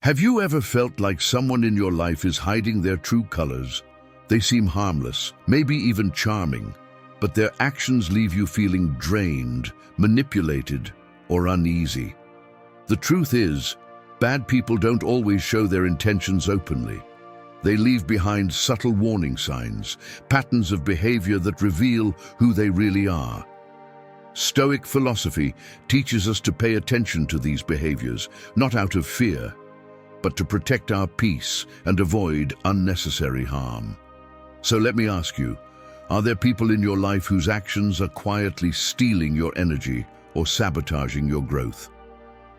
Have you ever felt like someone in your life is hiding their true colors? They seem harmless, maybe even charming, but their actions leave you feeling drained, manipulated, or uneasy. The truth is, bad people don't always show their intentions openly. They leave behind subtle warning signs, patterns of behavior that reveal who they really are. Stoic philosophy teaches us to pay attention to these behaviors, not out of fear, but to protect our peace and avoid unnecessary harm. So let me ask you, are there people in your life whose actions are quietly stealing your energy or sabotaging your growth?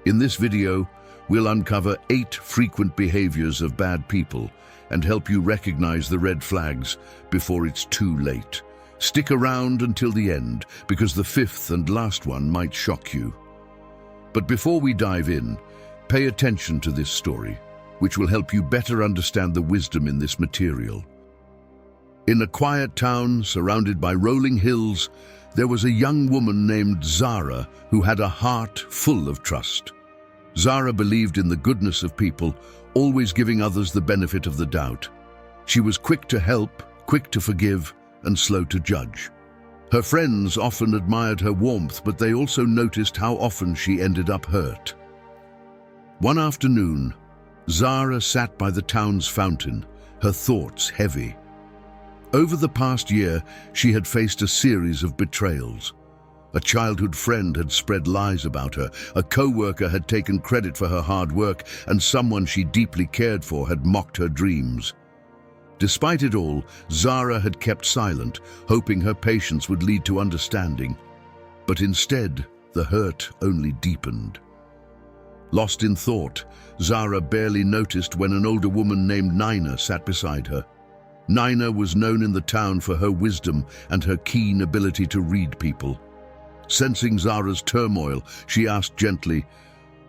In this video, we'll uncover 8 frequent behaviors of bad people and help you recognize the red flags before it's too late. Stick around until the end, because the 5th and last one might shock you. But before we dive in, pay attention to this story, which will help you better understand the wisdom in this material. In a quiet town surrounded by rolling hills, there was a young woman named Zara who had a heart full of trust. Zara believed in the goodness of people, always giving others the benefit of the doubt. She was quick to help, quick to forgive, and slow to judge. Her friends often admired her warmth, but they also noticed how often she ended up hurt. One afternoon, Zara sat by the town's fountain, her thoughts heavy. Over the past year, she had faced a series of betrayals. A childhood friend had spread lies about her, a co-worker had taken credit for her hard work, and someone she deeply cared for had mocked her dreams. Despite it all, Zara had kept silent, hoping her patience would lead to understanding. But instead, the hurt only deepened. Lost in thought, Zara barely noticed when an older woman named Nina sat beside her. Nina was known in the town for her wisdom and her keen ability to read people. Sensing Zara's turmoil, she asked gently,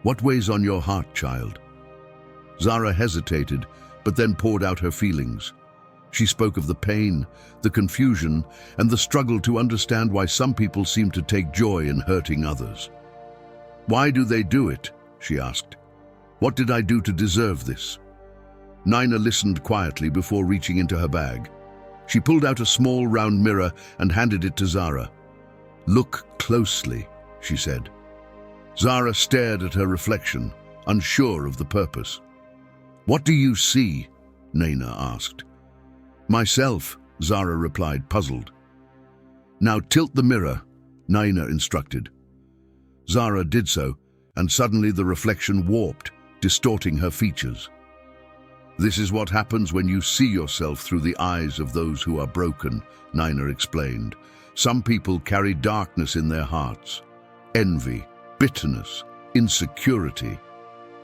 "What weighs on your heart, child?" Zara hesitated, but then poured out her feelings. She spoke of the pain, the confusion, and the struggle to understand why some people seem to take joy in hurting others. "Why do they do it?" she asked. "What did I do to deserve this?" Nina listened quietly before reaching into her bag. She pulled out a small round mirror and handed it to Zara. "Look closely," she said. Zara stared at her reflection, unsure of the purpose. "What do you see?" Nina asked. "Myself," Zara replied, puzzled. "Now tilt the mirror," Nina instructed. Zara did so, and suddenly the reflection warped, distorting her features. "This is what happens when you see yourself through the eyes of those who are broken," Nina explained. "Some people carry darkness in their hearts, envy, bitterness, insecurity.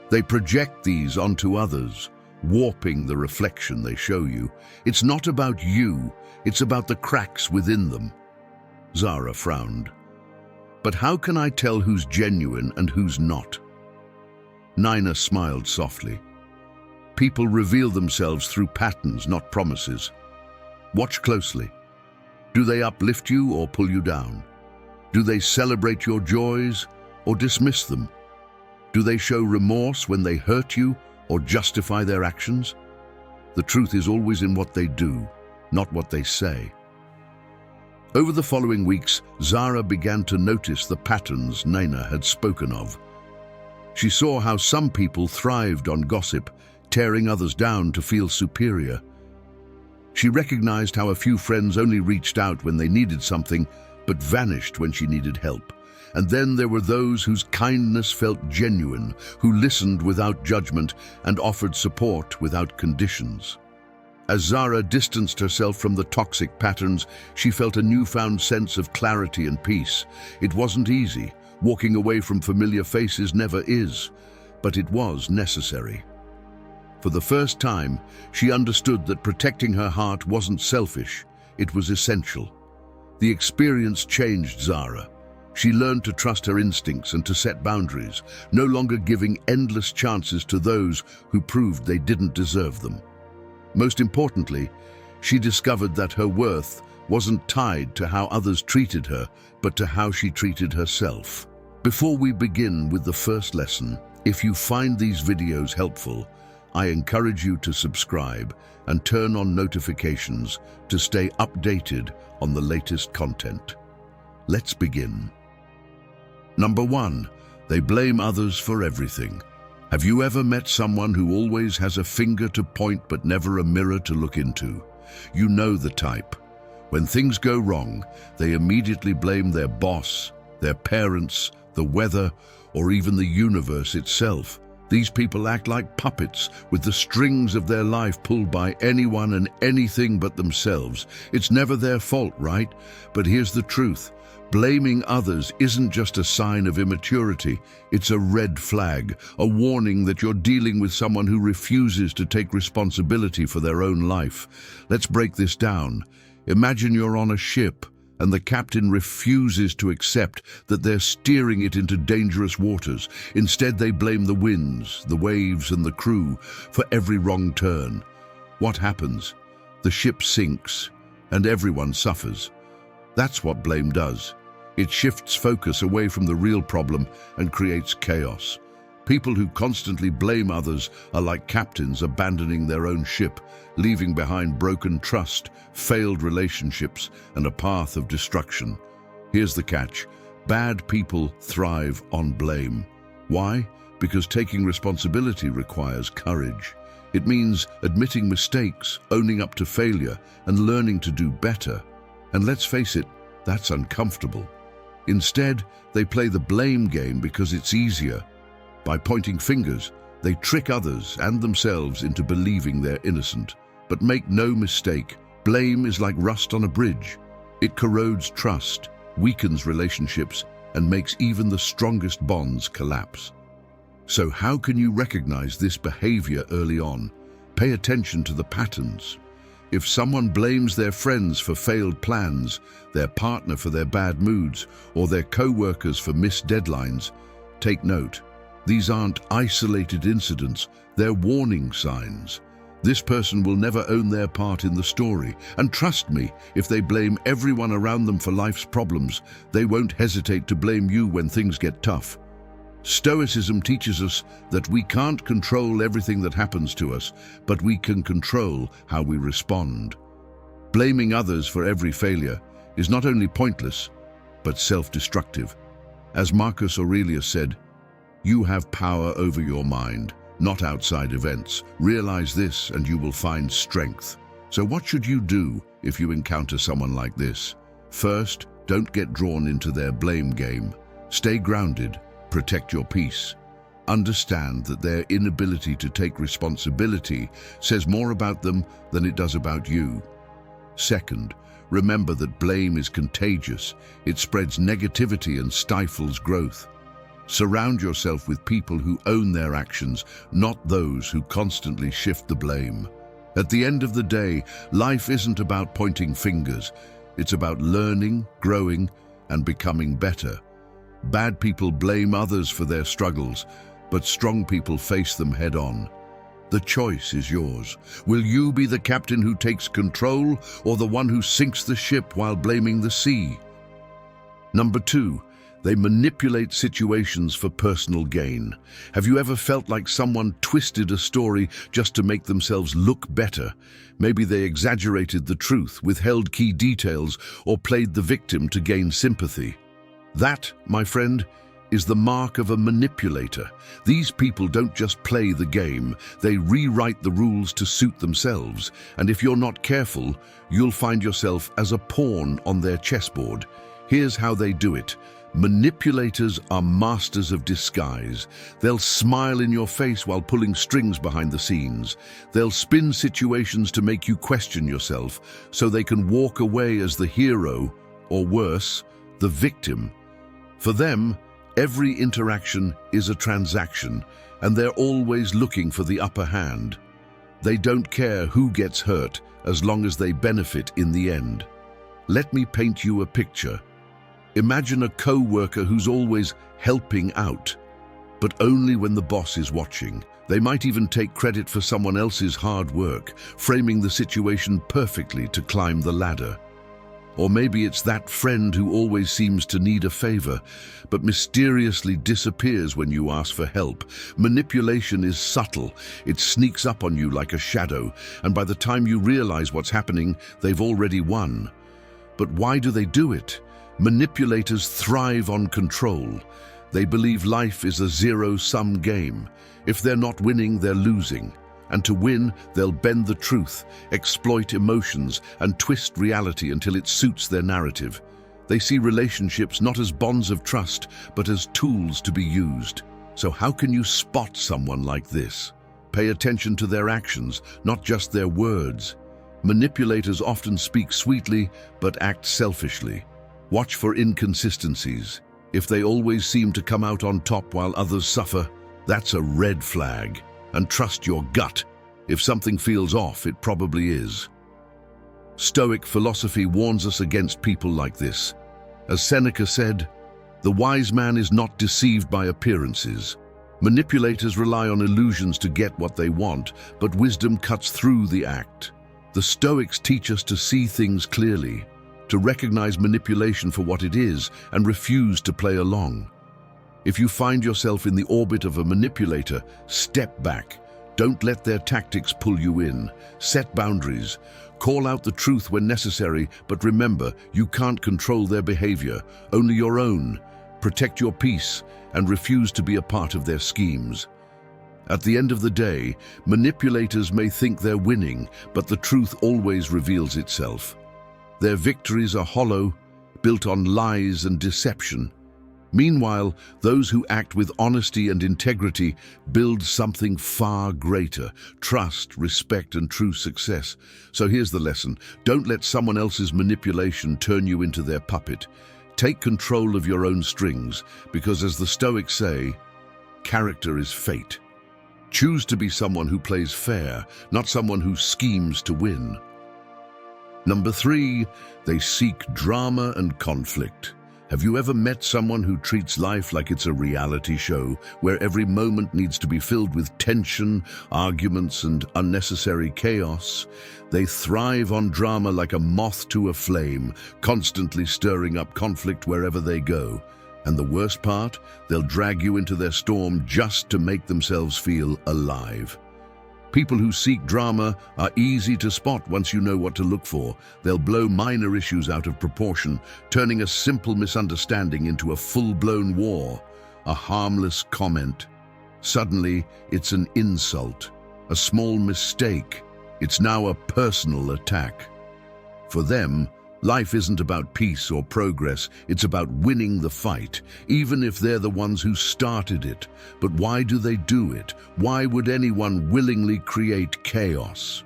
They project these onto others, warping the reflection they show you. It's not about you, it's about the cracks within them." Zara frowned. "But how can I tell who's genuine and who's not?" Nina smiled softly. "People reveal themselves through patterns, not promises. Watch closely. Do they uplift you or pull you down? Do they celebrate your joys or dismiss them? Do they show remorse when they hurt you or justify their actions? The truth is always in what they do, not what they say." Over the following weeks, Zara began to notice the patterns Nina had spoken of. She saw how some people thrived on gossip, tearing others down to feel superior. She recognized how a few friends only reached out when they needed something, but vanished when she needed help. And then there were those whose kindness felt genuine, who listened without judgment and offered support without conditions. As Zara distanced herself from the toxic patterns, she felt a newfound sense of clarity and peace. It wasn't easy. Walking away from familiar faces never is, but it was necessary. For the first time, she understood that protecting her heart wasn't selfish, it was essential. The experience changed Zara. She learned to trust her instincts and to set boundaries, no longer giving endless chances to those who proved they didn't deserve them. Most importantly, she discovered that her worth wasn't tied to how others treated her, but to how she treated herself. Before we begin with the first lesson, If you find these videos helpful, I encourage you to subscribe and turn on notifications to stay updated on the latest content. Let's begin. Number 1, they blame others for everything. Have you ever met someone who always has a finger to point but never a mirror to look into? You know the type. When things go wrong, they immediately blame their boss, their parents, the weather, or even the universe itself. These people act like puppets with the strings of their life pulled by anyone and anything but themselves. It's never their fault, right? But here's the truth. Blaming others isn't just a sign of immaturity. It's a red flag, a warning that you're dealing with someone who refuses to take responsibility for their own life. Let's break this down. Imagine you're on a ship and the captain refuses to accept that they're steering it into dangerous waters. Instead, they blame the winds, the waves, and the crew for every wrong turn. What happens? The ship sinks, and everyone suffers. That's what blame does. It shifts focus away from the real problem and creates chaos. People who constantly blame others are like captains abandoning their own ship, leaving behind broken trust, failed relationships, and a path of destruction. Here's the catch. Bad people thrive on blame. Why? Because taking responsibility requires courage. It means admitting mistakes, owning up to failure, and learning to do better. And let's face it, that's uncomfortable. Instead, they play the blame game because it's easier. By pointing fingers, they trick others and themselves into believing they're innocent. But make no mistake, blame is like rust on a bridge. It corrodes trust, weakens relationships, and makes even the strongest bonds collapse. So how can you recognize this behavior early on? Pay attention to the patterns. If someone blames their friends for failed plans, their partner for their bad moods, or their co-workers for missed deadlines, take note. These aren't isolated incidents, they're warning signs. This person will never own their part in the story. And trust me, if they blame everyone around them for life's problems, they won't hesitate to blame you when things get tough. Stoicism teaches us that we can't control everything that happens to us, but we can control how we respond. Blaming others for every failure is not only pointless, but self-destructive. As Marcus Aurelius said, "You have power over your mind, not outside events. Realize this and you will find strength." So what should you do if you encounter someone like this? First, don't get drawn into their blame game. Stay grounded. Protect your peace. Understand that their inability to take responsibility says more about them than it does about you. Second, remember that blame is contagious. It spreads negativity and stifles growth. Surround yourself with people who own their actions, not those who constantly shift the blame. At the end of the day, life isn't about pointing fingers. It's about learning, growing, and becoming better. Bad people blame others for their struggles, but strong people face them head-on. The choice is yours. Will you be the captain who takes control or the one who sinks the ship while blaming the sea? Number 2, they manipulate situations for personal gain. Have you ever felt like someone twisted a story just to make themselves look better? Maybe they exaggerated the truth, withheld key details, or played the victim to gain sympathy. That, my friend, is the mark of a manipulator. These people don't just play the game, they rewrite the rules to suit themselves. And if you're not careful, you'll find yourself as a pawn on their chessboard. Here's how they do it. Manipulators are masters of disguise. They'll smile in your face while pulling strings behind the scenes. They'll spin situations to make you question yourself, so they can walk away as the hero, or worse, the victim. For them, every interaction is a transaction, and they're always looking for the upper hand. They don't care who gets hurt, as long as they benefit in the end. Let me paint you a picture. Imagine a co-worker who's always helping out, but only when the boss is watching. They might even take credit for someone else's hard work, framing the situation perfectly to climb the ladder. Or maybe it's that friend who always seems to need a favor, but mysteriously disappears when you ask for help. Manipulation is subtle. It sneaks up on you like a shadow, and by the time you realize what's happening, they've already won. But why do they do it? Manipulators thrive on control. They believe life is a zero-sum game. If they're not winning, they're losing. And to win, they'll bend the truth, exploit emotions, and twist reality until it suits their narrative. They see relationships not as bonds of trust, but as tools to be used. So how can you spot someone like this? Pay attention to their actions, not just their words. Manipulators often speak sweetly, but act selfishly. Watch for inconsistencies. If they always seem to come out on top while others suffer, that's a red flag. And trust your gut. If something feels off, it probably is. Stoic philosophy warns us against people like this. As Seneca said, "The wise man is not deceived by appearances." Manipulators rely on illusions to get what they want, but wisdom cuts through the act. The Stoics teach us to see things clearly, to recognize manipulation for what it is, and refuse to play along. If you find yourself in the orbit of a manipulator, step back. Don't let their tactics pull you in. Set boundaries. Call out the truth when necessary, but remember, you can't control their behavior, only your own. Protect your peace and refuse to be a part of their schemes. At the end of the day, manipulators may think they're winning, but the truth always reveals itself. Their victories are hollow, built on lies and deception. Meanwhile, those who act with honesty and integrity build something far greater: trust, respect, and true success. So here's the lesson. Don't let someone else's manipulation turn you into their puppet. Take control of your own strings, because as the Stoics say, character is fate. Choose to be someone who plays fair, not someone who schemes to win. Number 3, they seek drama and conflict. Have you ever met someone who treats life like it's a reality show, where every moment needs to be filled with tension, arguments, and unnecessary chaos? They thrive on drama like a moth to a flame, constantly stirring up conflict wherever they go. And the worst part? They'll drag you into their storm just to make themselves feel alive. People who seek drama are easy to spot once you know what to look for. They'll blow minor issues out of proportion, turning a simple misunderstanding into a full-blown war. A harmless comment. Suddenly, it's an insult. A small mistake. It's now a personal attack. For them, life isn't about peace or progress, it's about winning the fight, even if they're the ones who started it. But why do they do it? Why would anyone willingly create chaos?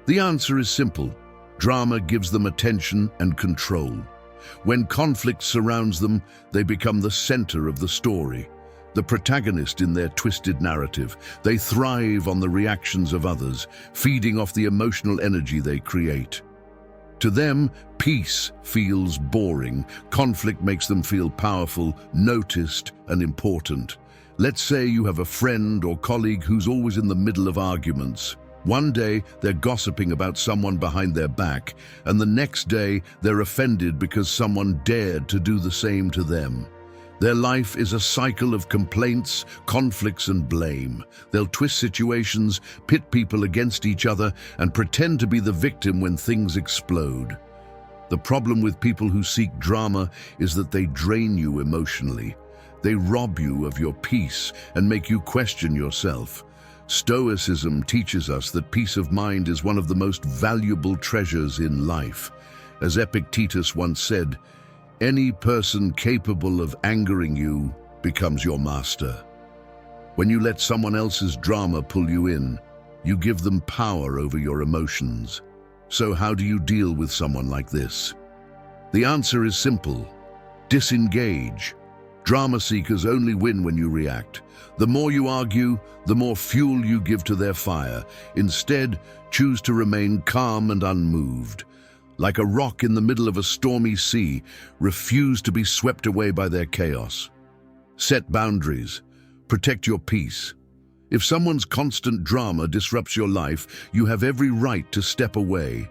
The answer is simple. Drama gives them attention and control. When conflict surrounds them, they become the center of the story, the protagonist in their twisted narrative. They thrive on the reactions of others, feeding off the emotional energy they create. To them, peace feels boring. Conflict makes them feel powerful, noticed, and important. Let's say you have a friend or colleague who's always in the middle of arguments. One day, they're gossiping about someone behind their back, and the next day, they're offended because someone dared to do the same to them. Their life is a cycle of complaints, conflicts, and blame. They'll twist situations, pit people against each other, and pretend to be the victim when things explode. The problem with people who seek drama is that they drain you emotionally. They rob you of your peace and make you question yourself. Stoicism teaches us that peace of mind is one of the most valuable treasures in life. As Epictetus once said, "Any person capable of angering you becomes your master." When you let someone else's drama pull you in, you give them power over your emotions. So how do you deal with someone like this? The answer is simple. Disengage. Drama seekers only win when you react. The more you argue, the more fuel you give to their fire. Instead, choose to remain calm and unmoved. Like a rock in the middle of a stormy sea, refuse to be swept away by their chaos. Set boundaries. Protect your peace. If someone's constant drama disrupts your life, you have every right to step away.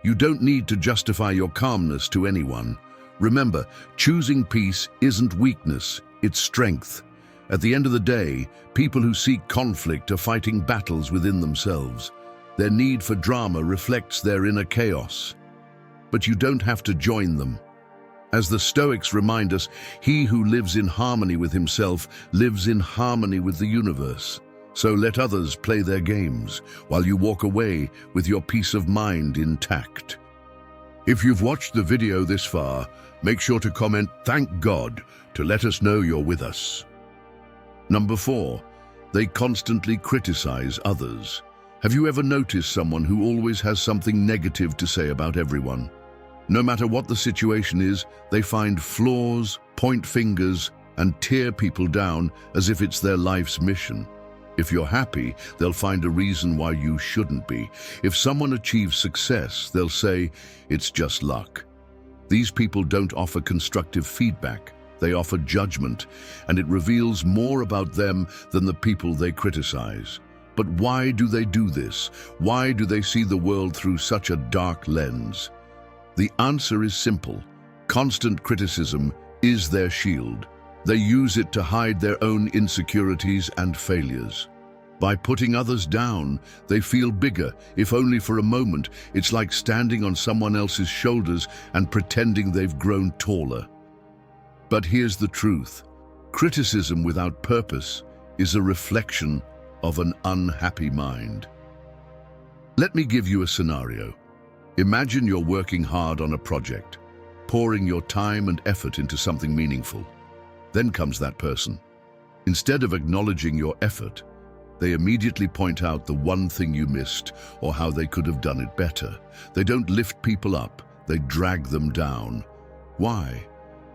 You don't need to justify your calmness to anyone. Remember, choosing peace isn't weakness, it's strength. At the end of the day, people who seek conflict are fighting battles within themselves. Their need for drama reflects their inner chaos. But you don't have to join them. As the Stoics remind us, he who lives in harmony with himself lives in harmony with the universe. So let others play their games, while you walk away with your peace of mind intact. If you've watched the video this far, make sure to comment "Thank God" to let us know you're with us. Number 4, they constantly criticize others. Have you ever noticed someone who always has something negative to say about everyone? No matter what the situation is, they find flaws, point fingers, and tear people down as if it's their life's mission. If you're happy, they'll find a reason why you shouldn't be. If someone achieves success, they'll say, "It's just luck." These people don't offer constructive feedback. They offer judgment, and it reveals more about them than the people they criticize. But why do they do this? Why do they see the world through such a dark lens? The answer is simple. Constant criticism is their shield. They use it to hide their own insecurities and failures. By putting others down, they feel bigger, if only for a moment. It's like standing on someone else's shoulders and pretending they've grown taller. But here's the truth. Criticism without purpose is a reflection of an unhappy mind. Let me give you a scenario. Imagine you're working hard on a project, pouring your time and effort into something meaningful. Then comes that person. Instead of acknowledging your effort, they immediately point out the one thing you missed or how they could have done it better. They don't lift people up, they drag them down. Why?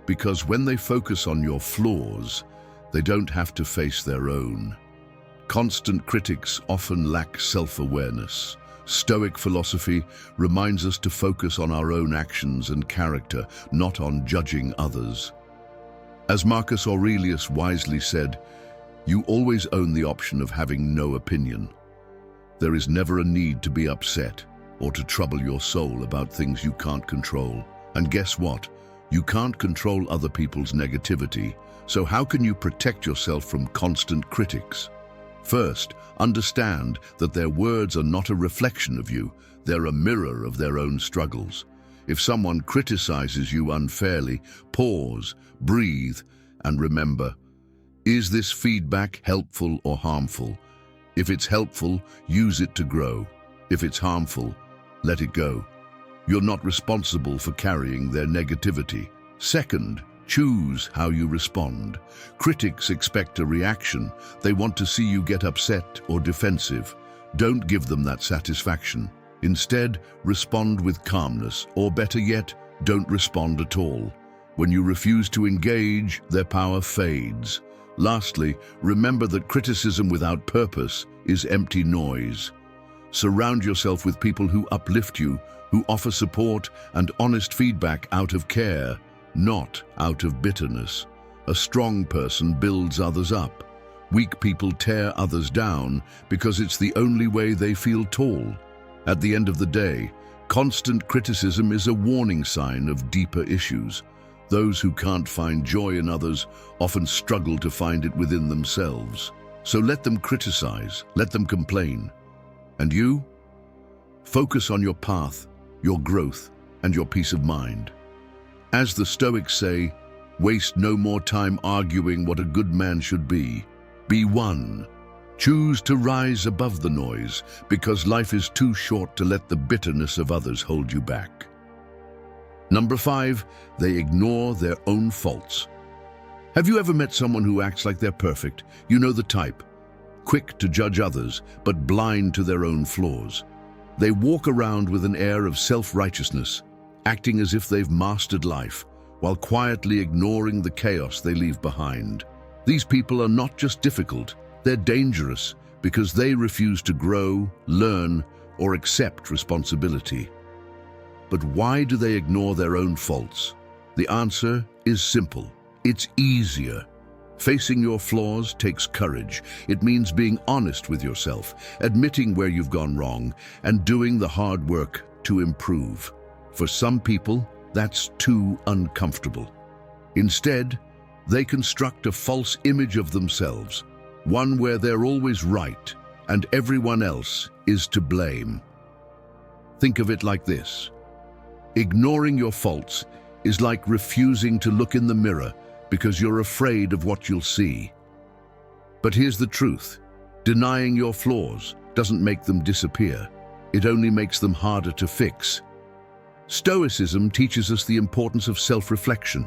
Because when they focus on your flaws, they don't have to face their own. Constant critics often lack self-awareness. Stoic philosophy reminds us to focus on our own actions and character, not on judging others. As Marcus Aurelius wisely said, "You always own the option of having no opinion." There is never a need to be upset or to trouble your soul about things you can't control. And guess what? You can't control other people's negativity, so how can you protect yourself from constant critics? First, understand that their words are not a reflection of you, they're a mirror of their own struggles. If someone criticizes you unfairly, pause, breathe, and remember, is this feedback helpful or harmful? If it's helpful, use it to grow. If it's harmful, let it go. You're not responsible for carrying their negativity. Second, choose how you respond. Critics expect a reaction. They want to see you get upset or defensive. Don't give them that satisfaction. Instead, respond with calmness, or better yet, don't respond at all. When you refuse to engage, their power fades. Lastly, remember that criticism without purpose is empty noise. Surround yourself with people who uplift you, who offer support and honest feedback out of care, not out of bitterness. A strong person builds others up. Weak people tear others down because it's the only way they feel tall. At the end of the day, constant criticism is a warning sign of deeper issues. Those who can't find joy in others often struggle to find it within themselves. So let them criticize, let them complain. And you? Focus on your path, your growth, and your peace of mind. As the Stoics say, waste no more time arguing what a good man should be. Be one. Choose to rise above the noise, because life is too short to let the bitterness of others hold you back. Number 5, they ignore their own faults. Have you ever met someone who acts like they're perfect? You know the type. Quick to judge others, but blind to their own flaws. They walk around with an air of self-righteousness, acting as if they've mastered life, while quietly ignoring the chaos they leave behind. These people are not just difficult, they're dangerous because they refuse to grow, learn, or accept responsibility. But why do they ignore their own faults? The answer is simple. It's easier. Facing your flaws takes courage. It means being honest with yourself, admitting where you've gone wrong, and doing the hard work to improve. For some people, that's too uncomfortable. Instead, they construct a false image of themselves, one where they're always right and everyone else is to blame. Think of it like this. Ignoring your faults is like refusing to look in the mirror because you're afraid of what you'll see. But here's the truth. Denying your flaws doesn't make them disappear. It only makes them harder to fix. Stoicism teaches us the importance of self-reflection.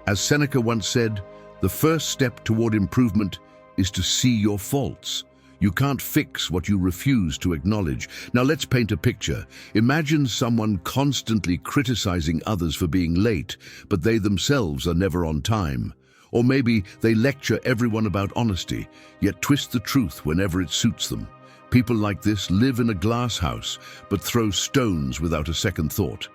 As Seneca once said, the first step toward improvement is to see your faults. You can't fix what you refuse to acknowledge. Now let's paint a picture. Imagine someone constantly criticizing others for being late, but they themselves are never on time. Or maybe they lecture everyone about honesty, yet twist the truth whenever it suits them. People like this live in a glass house, but throw stones without a second thought.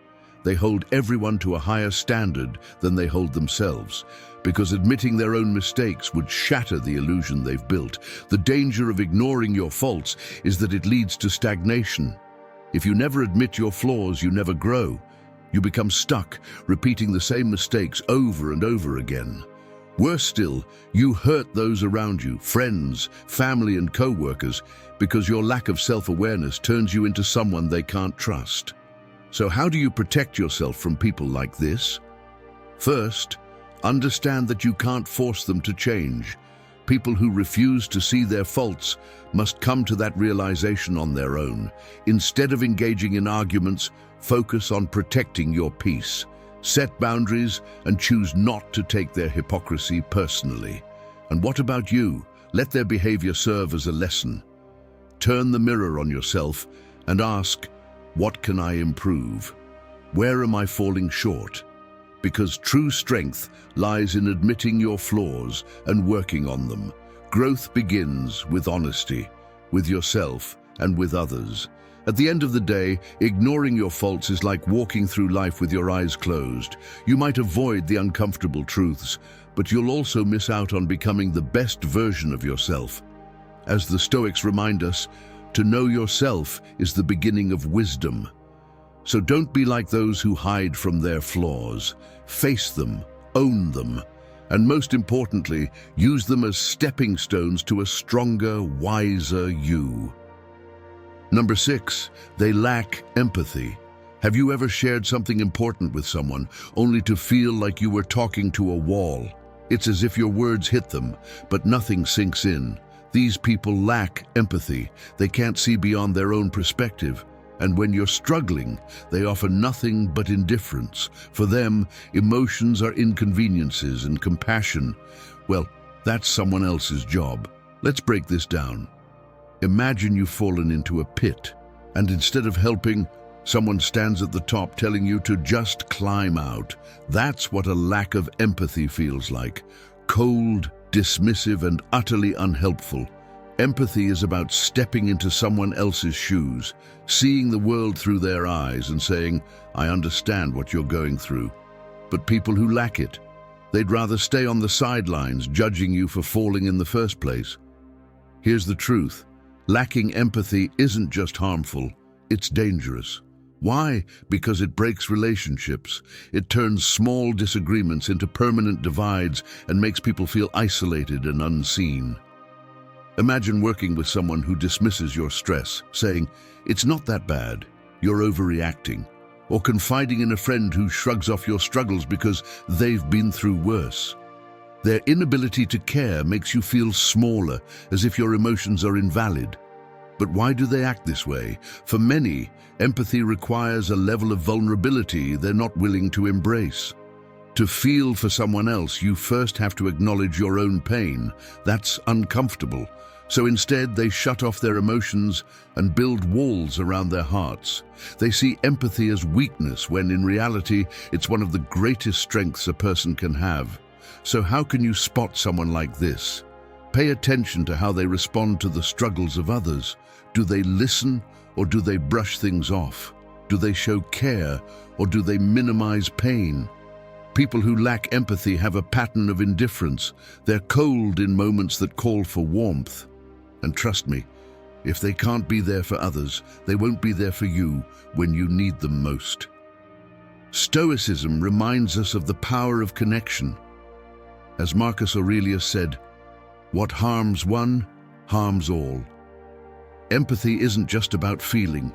They hold everyone to a higher standard than they hold themselves, because admitting their own mistakes would shatter the illusion they've built. The danger of ignoring your faults is that it leads to stagnation. If you never admit your flaws, you never grow. You become stuck, repeating the same mistakes over and over again. Worse still, you hurt those around you, friends, family, and co-workers, because your lack of self-awareness turns you into someone they can't trust. So how do you protect yourself from people like this? First, understand that you can't force them to change. People who refuse to see their faults must come to that realization on their own. Instead of engaging in arguments, focus on protecting your peace. Set boundaries and choose not to take their hypocrisy personally. And what about you? Let their behavior serve as a lesson. Turn the mirror on yourself and ask, what can I improve? Where am I falling short? Because true strength lies in admitting your flaws and working on them. Growth begins with honesty, with yourself and with others. At the end of the day, ignoring your faults is like walking through life with your eyes closed. You might avoid the uncomfortable truths, but you'll also miss out on becoming the best version of yourself. As the Stoics remind us, to know yourself is the beginning of wisdom. So don't be like those who hide from their flaws. Face them, own them, and most importantly, use them as stepping stones to a stronger, wiser you. Number 6, they lack empathy. Have you ever shared something important with someone only to feel like you were talking to a wall? It's as if your words hit them, but nothing sinks in. These people lack empathy. They can't see beyond their own perspective. And when you're struggling, they offer nothing but indifference. For them, emotions are inconveniences and compassion, well, that's someone else's job. Let's break this down. Imagine you've fallen into a pit, and instead of helping, someone stands at the top telling you to just climb out. That's what a lack of empathy feels like. Cold, dismissive, and utterly unhelpful. Empathy is about stepping into someone else's shoes, seeing the world through their eyes and saying, I understand what you're going through. But people who lack it, they'd rather stay on the sidelines judging you for falling in the first place. Here's the truth. Lacking empathy isn't just harmful, it's dangerous. Why? Because it breaks relationships. It turns small disagreements into permanent divides and makes people feel isolated and unseen. Imagine working with someone who dismisses your stress, saying, it's not that bad, you're overreacting. Or confiding in a friend who shrugs off your struggles because they've been through worse. Their inability to care makes you feel smaller, as if your emotions are invalid. But why do they act this way? For many, empathy requires a level of vulnerability they're not willing to embrace. To feel for someone else, you first have to acknowledge your own pain. That's uncomfortable. So instead, they shut off their emotions and build walls around their hearts. They see empathy as weakness, when in reality, it's one of the greatest strengths a person can have. So how can you spot someone like this? Pay attention to how they respond to the struggles of others. Do they listen, or do they brush things off? Do they show care, or do they minimize pain? People who lack empathy have a pattern of indifference. They're cold in moments that call for warmth. And trust me, If they can't be there for others, they won't be there for you when you need them most. Stoicism reminds us of the power of connection. As Marcus Aurelius said, "What harms one, harms all." Empathy isn't just about feeling.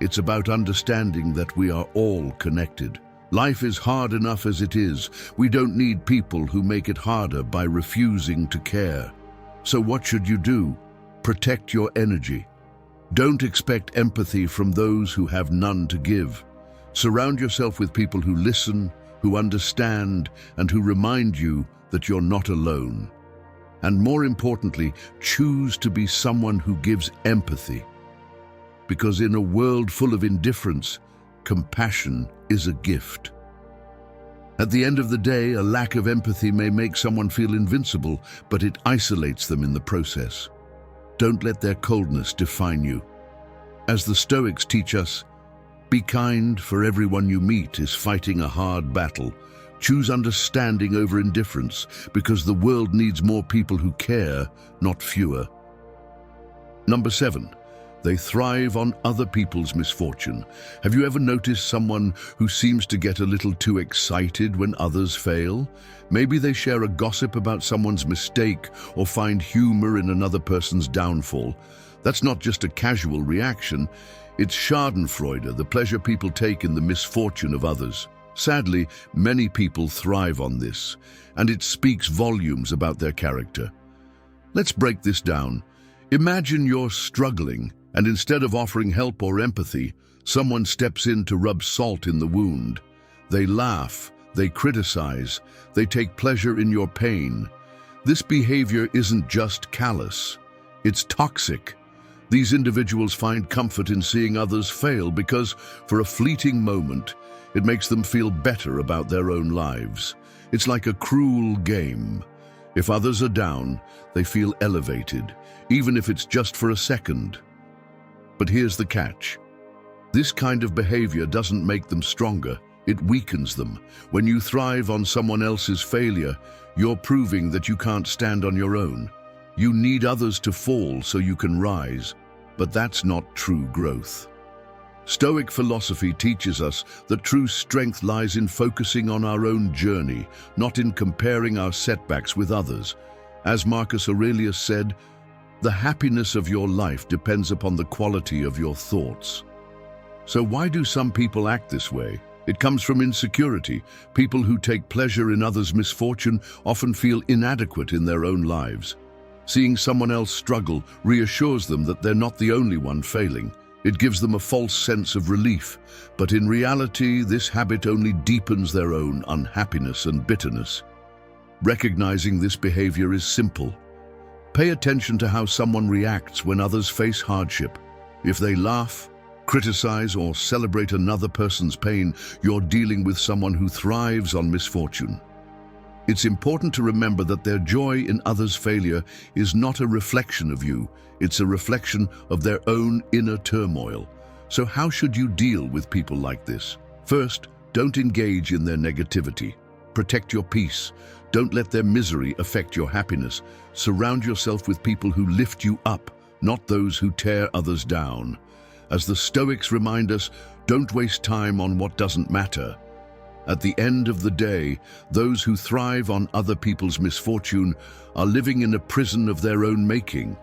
It's about understanding that we are all connected. Life is hard enough as it is. We don't need people who make it harder by refusing to care. So what should you do? Protect your energy. Don't expect empathy from those who have none to give. Surround yourself with people who listen, who understand, and who remind you that you're not alone. And more importantly, choose to be someone who gives empathy. Because in a world full of indifference, compassion is a gift. At the end of the day, a lack of empathy may make someone feel invincible, but it isolates them in the process. Don't let their coldness define you. As the Stoics teach us, be kind, for everyone you meet is fighting a hard battle. Choose understanding over indifference, because the world needs more people who care, not fewer. Number 7, they thrive on other people's misfortune. Have you ever noticed someone who seems to get a little too excited when others fail? Maybe they share a gossip about someone's mistake or find humor in another person's downfall. That's not just a casual reaction, it's schadenfreude, the pleasure people take in the misfortune of others. Sadly, many people thrive on this, and it speaks volumes about their character. Let's break this down. Imagine you're struggling, and instead of offering help or empathy, someone steps in to rub salt in the wound. They laugh, they criticize, they take pleasure in your pain. This behavior isn't just callous, it's toxic. These individuals find comfort in seeing others fail because, for a fleeting moment, it makes them feel better about their own lives. It's like a cruel game. If others are down, they feel elevated, even if it's just for a second. But here's the catch. This kind of behavior doesn't make them stronger, it weakens them. When you thrive on someone else's failure, you're proving that you can't stand on your own. You need others to fall so you can rise, but that's not true growth. Stoic philosophy teaches us that true strength lies in focusing on our own journey, not in comparing our setbacks with others. As Marcus Aurelius said, "The happiness of your life depends upon the quality of your thoughts." So why do some people act this way? It comes from insecurity. People who take pleasure in others' misfortune often feel inadequate in their own lives. Seeing someone else struggle reassures them that they're not the only one failing. It gives them a false sense of relief, but in reality, this habit only deepens their own unhappiness and bitterness. Recognizing this behavior is simple. Pay attention to how someone reacts when others face hardship. If they laugh, criticize, or celebrate another person's pain, you're dealing with someone who thrives on misfortune. It's important to remember that their joy in others' failure is not a reflection of you, it's a reflection of their own inner turmoil. So how should you deal with people like this? First, don't engage in their negativity. Protect your peace. Don't let their misery affect your happiness. Surround yourself with people who lift you up, not those who tear others down. As the Stoics remind us, don't waste time on what doesn't matter. At the end of the day, those who thrive on other people's misfortune are living in a prison of their own making.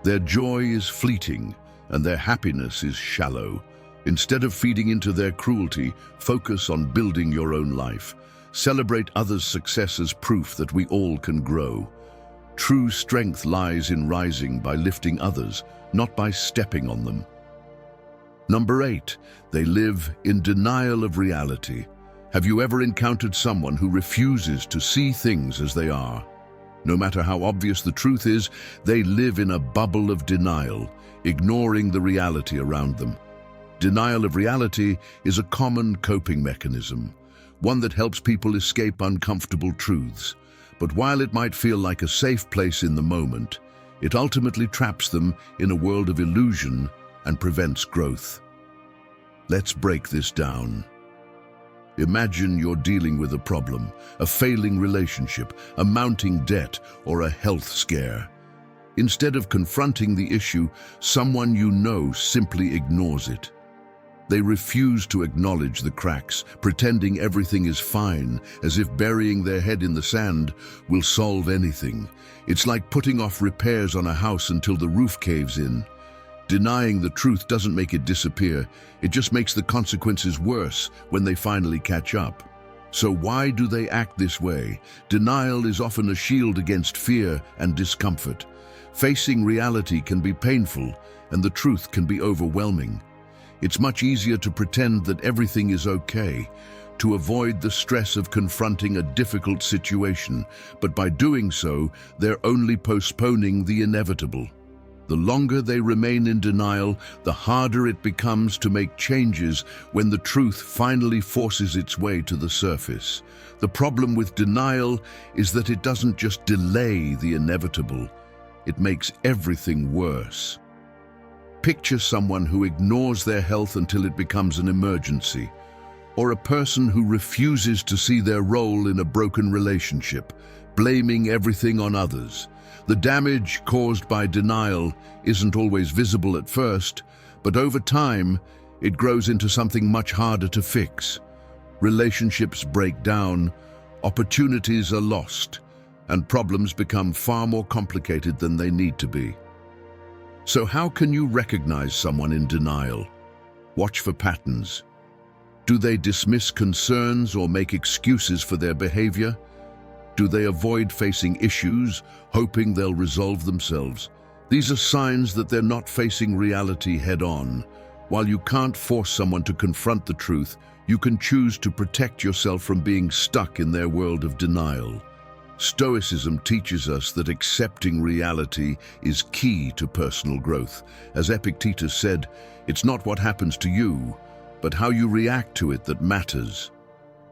Their joy is fleeting, and their happiness is shallow. Instead of feeding into their cruelty, focus on building your own life. Celebrate others' success as proof that we all can grow. True strength lies in rising by lifting others, not by stepping on them. Number 8, they live in denial of reality. Have you ever encountered someone who refuses to see things as they are? No matter how obvious the truth is, they live in a bubble of denial, ignoring the reality around them. Denial of reality is a common coping mechanism, one that helps people escape uncomfortable truths. But while it might feel like a safe place in the moment, it ultimately traps them in a world of illusion and prevents growth. Let's break this down. Imagine you're dealing with a problem, a failing relationship, a mounting debt, or a health scare. Instead of confronting the issue, someone you know simply ignores it. They refuse to acknowledge the cracks, pretending everything is fine, as if burying their head in the sand will solve anything. It's like putting off repairs on a house until the roof caves in. Denying the truth doesn't make it disappear, it just makes the consequences worse when they finally catch up. So why do they act this way? Denial is often a shield against fear and discomfort. Facing reality can be painful, and the truth can be overwhelming. It's much easier to pretend that everything is okay, to avoid the stress of confronting a difficult situation, but by doing so, they're only postponing the inevitable. The longer they remain in denial, the harder it becomes to make changes when the truth finally forces its way to the surface. The problem with denial is that it doesn't just delay the inevitable, it makes everything worse. Picture someone who ignores their health until it becomes an emergency, or a person who refuses to see their role in a broken relationship, blaming everything on others. The damage caused by denial isn't always visible at first, but over time, it grows into something much harder to fix. Relationships break down, opportunities are lost, and problems become far more complicated than they need to be. So how can you recognize someone in denial? Watch for patterns. Do they dismiss concerns or make excuses for their behavior? Do they avoid facing issues, hoping they'll resolve themselves? These are signs that they're not facing reality head-on. While you can't force someone to confront the truth, you can choose to protect yourself from being stuck in their world of denial. Stoicism teaches us that accepting reality is key to personal growth. As Epictetus said, it's not what happens to you, but how you react to it that matters.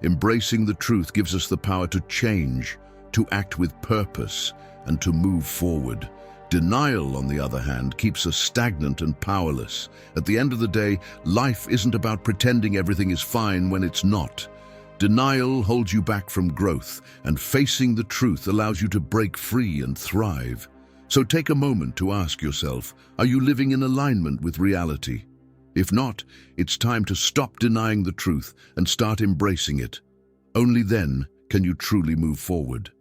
Embracing the truth gives us the power to change, to act with purpose, and to move forward. Denial, on the other hand, keeps us stagnant and powerless. At the end of the day, life isn't about pretending everything is fine when it's not. Denial holds you back from growth, and facing the truth allows you to break free and thrive. So take a moment to ask yourself, are you living in alignment with reality? If not, it's time to stop denying the truth and start embracing it. Only then can you truly move forward.